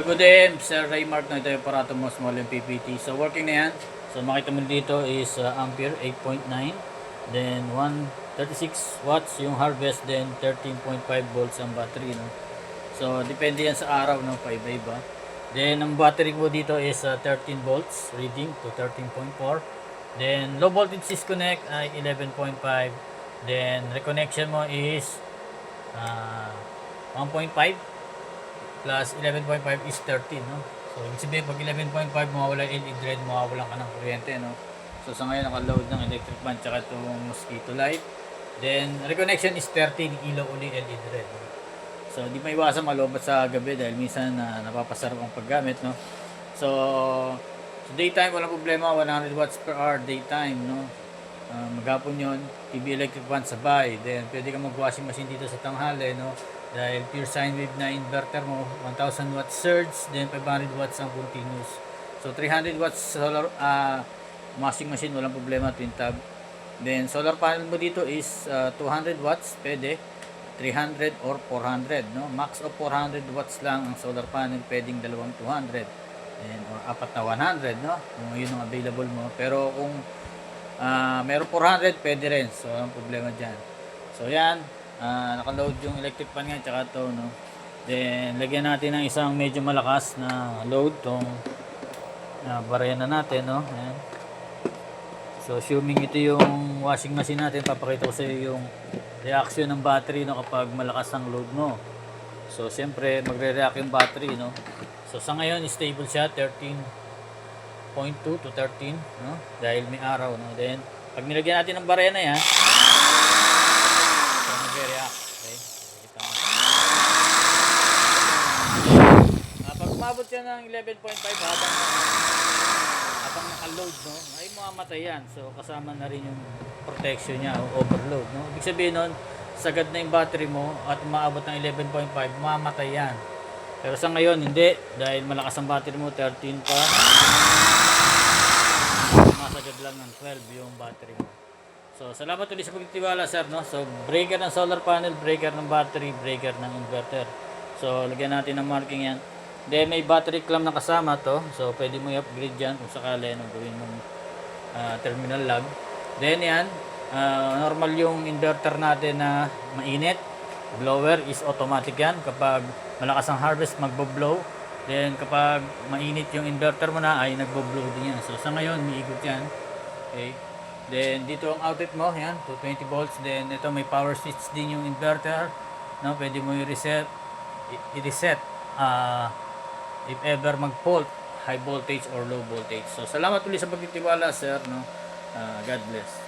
Good day, Sir Raymark na ito yung aparato mo, small MPPT. So working na yan. So makita mo dito is ampere 8.9, then 136 watts yung harvest, then 13.5 volts ang battery, no. So depende yan sa araw, no, paiba-iba. Then ang battery mo dito is 13 volts reading to 13.4. Then low voltage disconnect ay 11.5. Then reconnection mo is 1.5 plus 11.5 is 13, no? So, ibig sabihin, pag 11.5 mawawala yung LED red, mawawalan ka ng kuryente, no? So, sa ngayon, naka-load ng electric fan tsaka itong mosquito light. Then, reconnection is 13, ilaw uli LED red, no? So, di maiwasan malobat sa gabi dahil minsan napapasarap ang paggamit, no? So, daytime, walang problema, 100 watts per hour daytime, no? Maghapon yun, TV electric fan sabay. Then, pwede ka mag-washing machine dito sa tanghali, no? Dahil pure sine wave na inverter mo, 1000 watts surge, then 500 watts ang continuous. So 300 watts solar washing machine, walang problema, twin tab. Then solar panel mo dito is 200 watts, pwede 300 or 400, no? Max of 400 watts lang ang solar panel, pwedeng dalawang 200 and or apat na 100, no? Kung yun ang available mo. Pero kung meron 400, pwede rin. So walang problema dyan. So yan, naka-load yung electric fan nga tsaka to, no. Then lagyan natin ng isang medyo malakas na load tong barena natin, no. Ayan. So assuming ito yung washing machine natin, papakita ko sa iyo yung reaction ng battery, no, kapag malakas ang load mo. So siyempre magre-react yung battery, no. So sa ngayon stable siya 13.2 to 13, no, dahil may araw, no. Then pag nilagyan natin ng barena yan, pag umabot yan ng 11.5 habang naka-load, no, ay mamamatay yan. So kasama na rin yung protection niya o overload, no. Ibig sabihin nun, sagad na yung battery mo at umaabot ng 11.5, mamamatay yan. Pero sa ngayon hindi, dahil malakas ang battery mo, 13 pa, masagad lang ng 12 yung battery mo. So salamat ulit sa pagtitiwala, sir, no. So breaker ng solar panel, breaker ng battery, breaker ng inverter. So lagyan natin ng marking yan. Then may battery clamp na kasama to. So pwede mo i-upgrade yan kung sakali, no, gawin mong terminal lug. Then yan, normal yung inverter natin na mainit. Blower is automatic yan. Kapag malakas ang harvest, magbo-blow. Then kapag mainit yung inverter mo na, ay nagbo-blow din yan. So sa ngayon, miikot yan. Okay. Then dito ang outlet mo, yan, 220 volts. Then ito may power switch din yung inverter, no, pwede mo i-reset if ever mag-fault, high voltage or low voltage. So salamat ulit sa pagtitiwala, sir, no. God bless.